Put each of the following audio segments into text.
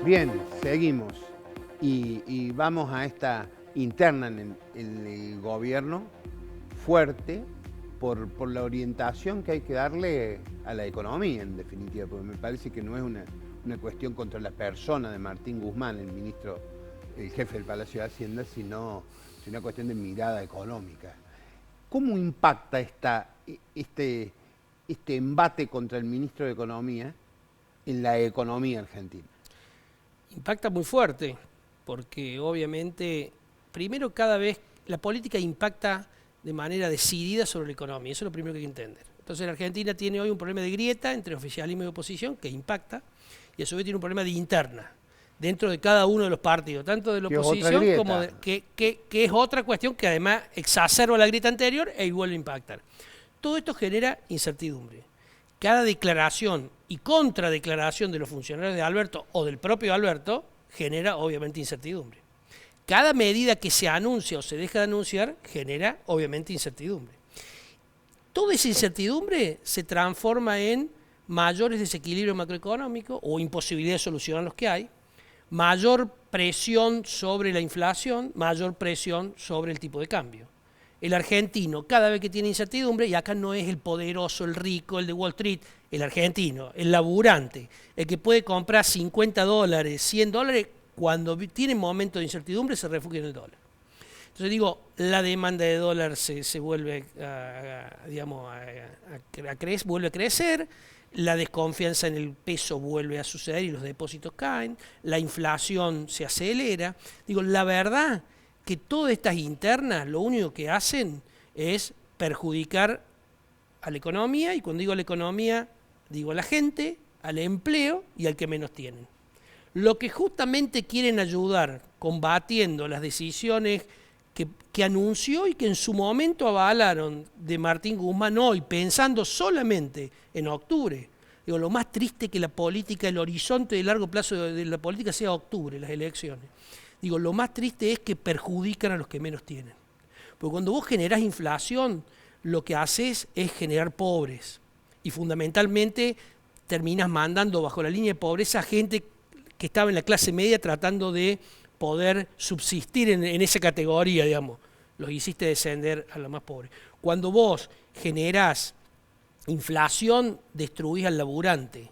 Bien, seguimos y vamos a esta interna en el gobierno fuerte por la orientación que hay que darle a la economía, en definitiva, porque me parece que no es una cuestión contra la persona de Martín Guzmán, el ministro, el jefe del Palacio de Hacienda, sino una cuestión de mirada económica. ¿Cómo impacta este embate contra el ministro de Economía en la economía argentina? Impacta muy fuerte, porque obviamente, primero cada vez la política impacta de manera decidida sobre la economía, eso es lo primero que hay que entender. Entonces la Argentina tiene hoy un problema de grieta entre oficialismo y oposición que impacta, y a su vez tiene un problema de interna, dentro de cada uno de los partidos, tanto de la oposición como que es otra cuestión que además exacerba la grieta anterior e vuelve a impactar. Todo esto genera incertidumbre. Cada declaración y contradeclaración de los funcionarios de Alberto o del propio Alberto genera obviamente incertidumbre. Cada medida que se anuncia o se deja de anunciar genera obviamente incertidumbre. Toda esa incertidumbre se transforma en mayores desequilibrios macroeconómicos o imposibilidad de solucionar los que hay, mayor presión sobre la inflación, mayor presión sobre el tipo de cambio. El argentino, cada vez que tiene incertidumbre, y acá no es el poderoso, el rico, el de Wall Street, el argentino, el laburante, el que puede comprar $50, $100, cuando tiene momentos de incertidumbre se refugia en el dólar. Entonces digo, la demanda de dólar se vuelve vuelve a crecer, la desconfianza en el peso vuelve a suceder y los depósitos caen, la inflación se acelera. Digo, la verdad que todas estas internas lo único que hacen es perjudicar a la economía, y cuando digo a la economía, digo a la gente, al empleo y al que menos tienen. Lo que justamente quieren ayudar combatiendo las decisiones que anunció y que en su momento avalaron de Martín Guzmán hoy, pensando solamente en octubre. Digo, lo más triste que la política, el horizonte de largo plazo de la política sea octubre, las elecciones. Digo, lo más triste es que perjudican a los que menos tienen. Porque cuando vos generás inflación, lo que haces es generar pobres. Y fundamentalmente terminás mandando bajo la línea de pobreza a gente que estaba en la clase media tratando de poder subsistir en esa categoría, digamos. Los hiciste descender a los más pobres. Cuando vos generás inflación, destruís al laburante,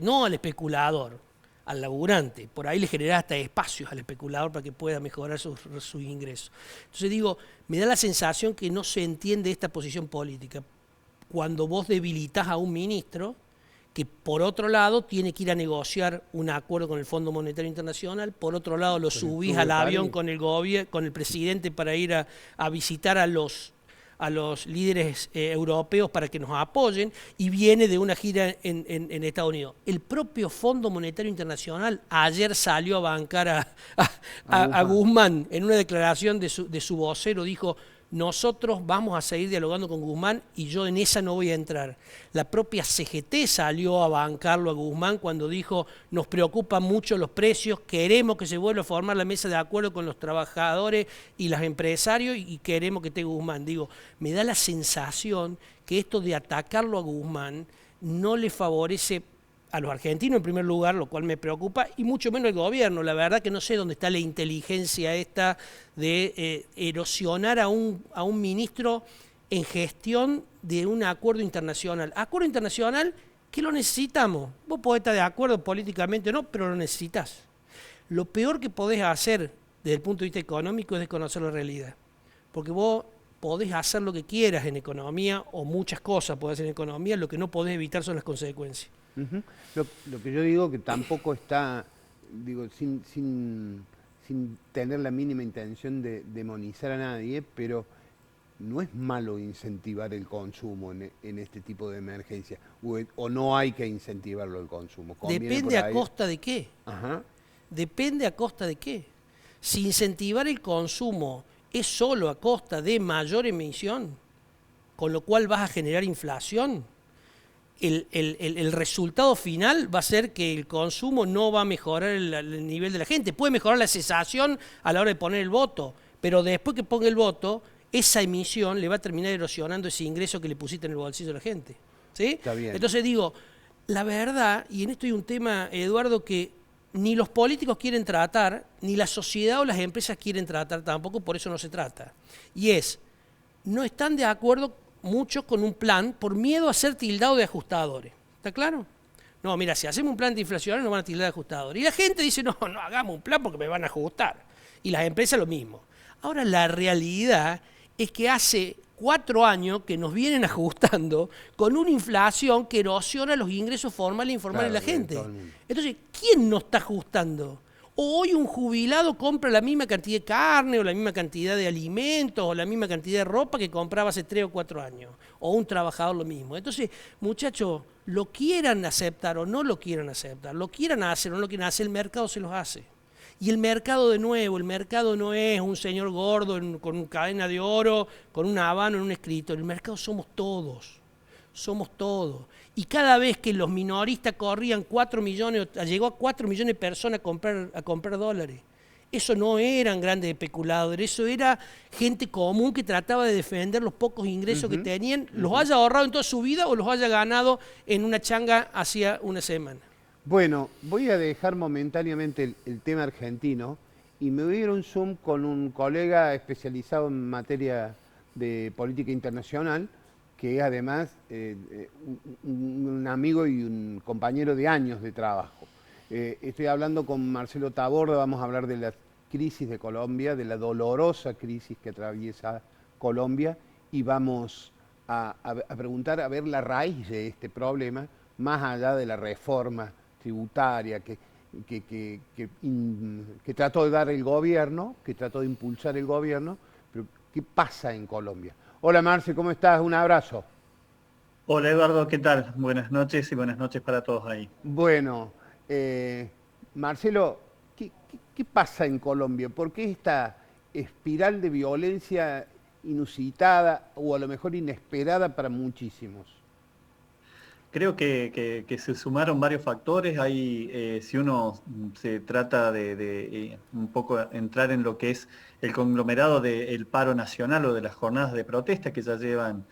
no al especulador, al laburante. Por ahí le generás hasta espacios al especulador para que pueda mejorar sus ingresos. Entonces digo, me da la sensación que no se entiende esta posición política. Cuando vos debilitás a un ministro, que por otro lado tiene que ir a negociar un acuerdo con el Fondo Monetario Internacional, por otro lado lo subís al avión con el presidente para ir a visitar a los líderes europeos para que nos apoyen, y viene de una gira en Estados Unidos. El propio Fondo Monetario Internacional ayer salió a bancar a Guzmán. En una declaración de su vocero dijo: nosotros vamos a seguir dialogando con Guzmán y yo en esa no voy a entrar. La propia CGT salió a bancarlo a Guzmán cuando dijo: nos preocupan mucho los precios, queremos que se vuelva a formar la mesa de acuerdo con los trabajadores y los empresarios y queremos que esté Guzmán. Digo, me da la sensación que esto de atacarlo a Guzmán no le favorece a los argentinos en primer lugar, lo cual me preocupa, y mucho menos al gobierno. La verdad que no sé dónde está la inteligencia esta de erosionar a un ministro en gestión de un acuerdo internacional. Acuerdo internacional que lo necesitamos. Vos podés estar de acuerdo políticamente o no, pero lo necesitas. Lo peor que podés hacer desde el punto de vista económico es desconocer la realidad. Porque vos podés hacer lo que quieras en economía, o muchas cosas podés hacer en economía, lo que no podés evitar son las consecuencias. Uh-huh. Lo que yo digo que tampoco está, digo, sin tener la mínima intención de demonizar a nadie, pero no es malo incentivar el consumo en este tipo de emergencia, o no hay que incentivarlo el consumo. Depende a costa de qué. Ajá. Depende a costa de qué. Si incentivar el consumo es solo a costa de mayor emisión, con lo cual vas a generar inflación, el resultado final va a ser que el consumo no va a mejorar el nivel de la gente. Puede mejorar la sensación a la hora de poner el voto, pero después que ponga el voto, esa emisión le va a terminar erosionando ese ingreso que le pusiste en el bolsillo de la gente. ¿Sí? Está bien. Entonces digo, la verdad, y en esto hay un tema, Eduardo, que ni los políticos quieren tratar, ni la sociedad o las empresas quieren tratar tampoco, por eso no se trata. Y no están de acuerdo muchos con un plan por miedo a ser tildado de ajustadores. ¿Está claro? No, mira, si hacemos un plan antiinflacionario nos van a tildar de ajustadores. Y la gente dice, no, no hagamos un plan porque me van a ajustar. Y las empresas lo mismo. Ahora, la realidad es que hace 4 años que nos vienen ajustando con una inflación que erosiona los ingresos formales e informales de la gente. Entonces, ¿quién nos está ajustando? O hoy un jubilado compra la misma cantidad de carne, o la misma cantidad de alimentos, o la misma cantidad de ropa que compraba hace 3 o 4 años. O un trabajador lo mismo. Entonces, muchachos, lo quieran aceptar o no lo quieran aceptar, lo quieran hacer o no lo quieran hacer, el mercado se los hace. Y el mercado, de nuevo, el mercado no es un señor gordo con una cadena de oro, con un habano en un escritorio. El mercado somos todos. Somos todos. Y cada vez que los minoristas corrían 4 millones, llegó a 4 millones de personas a comprar dólares. Eso no eran grandes especuladores, eso era gente común que trataba de defender los pocos ingresos que tenían, los haya ahorrado en toda su vida o los haya ganado en una changa hacía una semana. Bueno, voy a dejar momentáneamente el tema argentino y me voy a ir a un Zoom con un colega especializado en materia de política internacional, que es además un amigo y un compañero de años de trabajo. Estoy hablando con Marcelo Taborda, vamos a hablar de la crisis de Colombia, de la dolorosa crisis que atraviesa Colombia, y vamos a preguntar, a ver la raíz de este problema, más allá de la reforma tributaria que trató de dar el gobierno, que trató de impulsar el gobierno, pero ¿qué pasa en Colombia? Hola Marce, ¿cómo estás? Un abrazo. Hola Eduardo, ¿qué tal? Buenas noches y buenas noches para todos ahí. Bueno, Marcelo, ¿qué pasa en Colombia? ¿Por qué esta espiral de violencia inusitada o a lo mejor inesperada para muchísimos? Creo que se sumaron varios factores. Si uno se trata de un poco entrar en lo que es el conglomerado del paro nacional o de las jornadas de protesta que ya llevan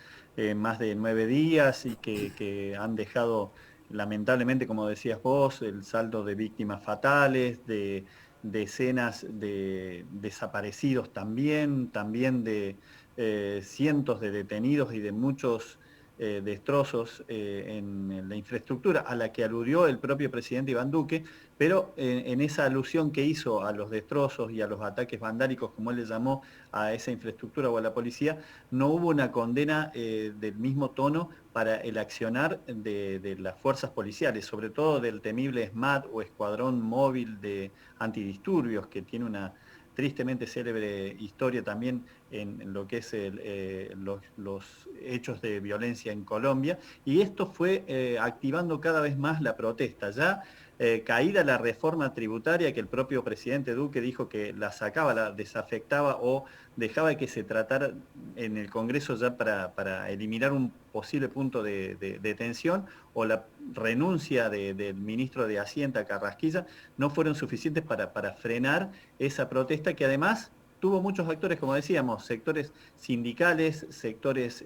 más de 9 días y que han dejado, lamentablemente, como decías vos, el saldo de víctimas fatales, de decenas de desaparecidos también de cientos de detenidos y de muchos destrozos en la infraestructura a la que aludió el propio presidente Iván Duque, pero en esa alusión que hizo a los destrozos y a los ataques vandálicos, como él le llamó a esa infraestructura o a la policía, no hubo una condena del mismo tono para el accionar de las fuerzas policiales, sobre todo del temible SMAT o Escuadrón Móvil de Antidisturbios, que tiene una tristemente célebre historia también en lo que es los hechos de violencia en Colombia, y esto fue activando cada vez más la protesta. Ya caída la reforma tributaria que el propio presidente Duque dijo que la sacaba, la desafectaba o dejaba que se tratara en el Congreso ya para eliminar un posible punto de tensión, o la renuncia del ministro de Hacienda, Carrasquilla, no fueron suficientes para frenar esa protesta que además tuvo muchos actores, como decíamos, sectores sindicales, sectores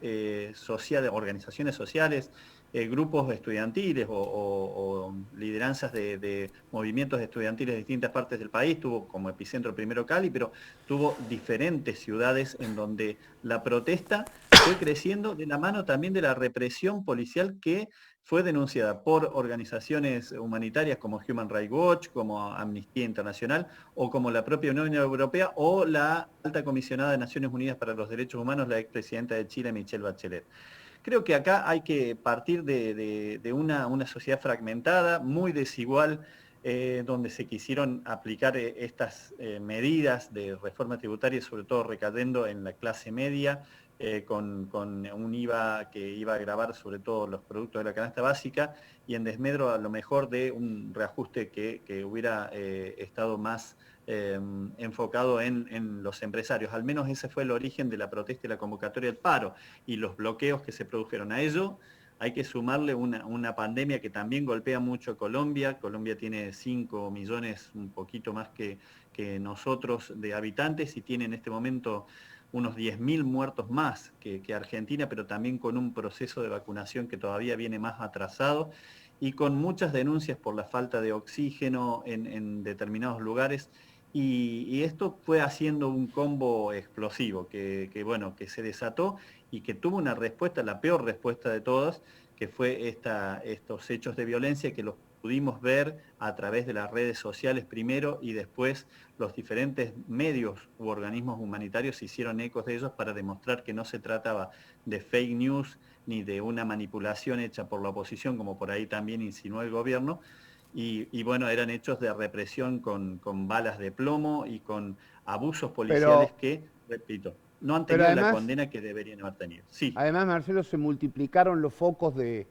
sociales, organizaciones sociales, grupos estudiantiles o lideranzas de movimientos estudiantiles de distintas partes del país. Tuvo como epicentro primero Cali, pero tuvo diferentes ciudades en donde la protesta fue creciendo de la mano también de la represión policial que fue denunciada por organizaciones humanitarias como Human Rights Watch, como Amnistía Internacional o como la propia Unión Europea o la alta comisionada de Naciones Unidas para los Derechos Humanos, la expresidenta de Chile, Michelle Bachelet. Creo que acá hay que partir de una sociedad fragmentada, muy desigual, donde se quisieron aplicar estas medidas de reforma tributaria, sobre todo recayendo en la clase media, con un IVA que iba a gravar sobre todo los productos de la canasta básica y en desmedro a lo mejor de un reajuste que hubiera estado más enfocado en los empresarios. Al menos ese fue el origen de la protesta y la convocatoria del paro y los bloqueos que se produjeron. A ello hay que sumarle una pandemia que también golpea mucho a Colombia. Colombia tiene 5 millones, un poquito más que nosotros, de habitantes, y tiene en este momento unos 10.000 muertos más que Argentina, pero también con un proceso de vacunación que todavía viene más atrasado y con muchas denuncias por la falta de oxígeno en determinados lugares. Y esto fue haciendo un combo explosivo bueno, que se desató y que tuvo una respuesta, la peor respuesta de todas, que fue estos hechos de violencia que los pudimos ver a través de las redes sociales primero y después los diferentes medios u organismos humanitarios se hicieron ecos de ellos para demostrar que no se trataba de fake news ni de una manipulación hecha por la oposición, como por ahí también insinuó el gobierno. Y bueno, eran hechos de represión con balas de plomo y con abusos policiales Pero, que, repito, no han pero tenido la además, condena que deberían haber tenido. Sí, además, Marcelo, se multiplicaron los focos de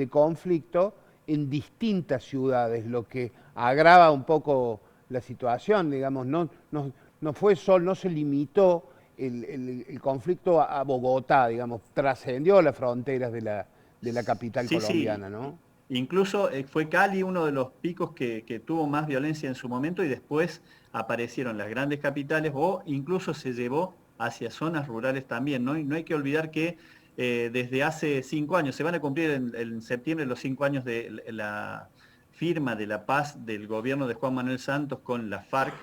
conflicto en distintas ciudades, lo que agrava un poco la situación, digamos, no fue solo, no se limitó el conflicto a Bogotá, digamos, trascendió las fronteras de la capital sí, sí. colombiana, ¿no? Incluso fue Cali uno de los picos que tuvo más violencia en su momento y después aparecieron las grandes capitales o incluso se llevó hacia zonas rurales también, ¿no? Y no hay que olvidar que desde hace 5 años, se van a cumplir en septiembre los 5 años de la firma de la paz del gobierno de Juan Manuel Santos con la FARC,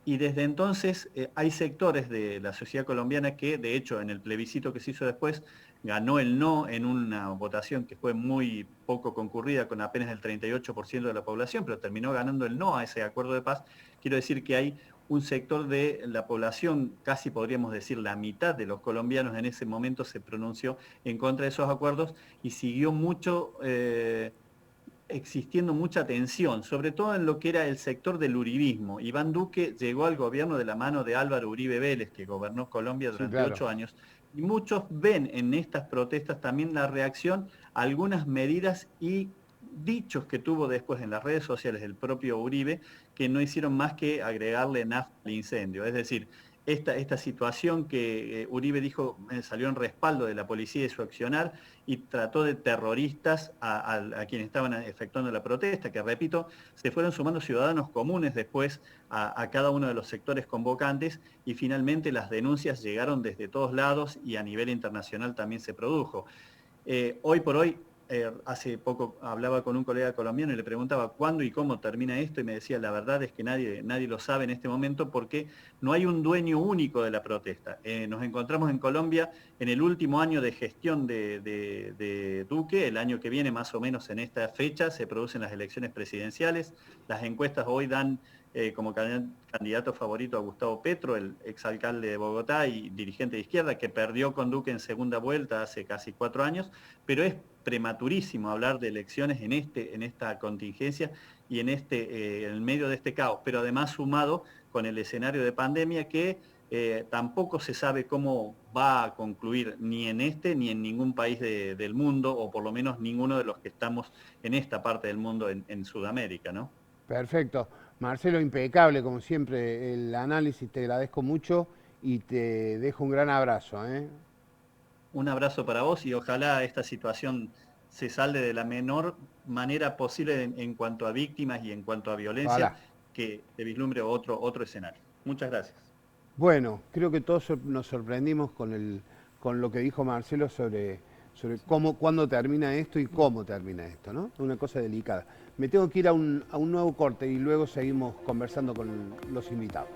y desde entonces hay sectores de la sociedad colombiana que, de hecho, en el plebiscito que se hizo después, ganó el no en una votación que fue muy poco concurrida, con apenas el 38% de la población, pero terminó ganando el no a ese acuerdo de paz. Quiero decir que hay un sector de la población, casi podríamos decir la mitad de los colombianos en ese momento se pronunció en contra de esos acuerdos y siguió mucho... existiendo mucha tensión, sobre todo en lo que era el sector del uribismo. Iván Duque llegó al gobierno de la mano de Álvaro Uribe Vélez, que gobernó Colombia Sí, durante claro. 8 años, y muchos ven en estas protestas también la reacción a algunas medidas y dichos que tuvo después en las redes sociales del propio Uribe, que no hicieron más que agregarle nafta al incendio. Es decir, esta situación que Uribe dijo salió en respaldo de la policía y su accionar y trató de terroristas a quienes estaban efectuando la protesta, que repito, se fueron sumando ciudadanos comunes después a cada uno de los sectores convocantes y finalmente las denuncias llegaron desde todos lados y a nivel internacional también se produjo. Hoy por hoy, hace poco hablaba con un colega colombiano y le preguntaba cuándo y cómo termina esto y me decía, la verdad es que nadie lo sabe en este momento porque no hay un dueño único de la protesta. Nos encontramos en Colombia en el último año de gestión de Duque, el año que viene más o menos en esta fecha se producen las elecciones presidenciales, las encuestas hoy dan como candidato favorito a Gustavo Petro, el exalcalde de Bogotá y dirigente de izquierda, que perdió con Duque en segunda vuelta hace casi 4 años, pero es prematurísimo hablar de elecciones en esta contingencia y en el medio de este caos, pero además sumado con el escenario de pandemia que tampoco se sabe cómo va a concluir ni en este ni en ningún país del mundo, o por lo menos ninguno de los que estamos en esta parte del mundo en Sudamérica, ¿no? Perfecto. Marcelo, impecable, como siempre, el análisis, te agradezco mucho y te dejo un gran abrazo, ¿eh? Un abrazo para vos y ojalá esta situación se salde de la menor manera posible en cuanto a víctimas y en cuanto a violencia, Ojalá. que se vislumbre otro escenario. Muchas gracias. Bueno, creo que todos nos sorprendimos con lo que dijo Marcelo sobre cuándo termina esto y cómo termina esto, ¿no? Una cosa delicada. Me tengo que ir a un nuevo corte y luego seguimos conversando con los invitados.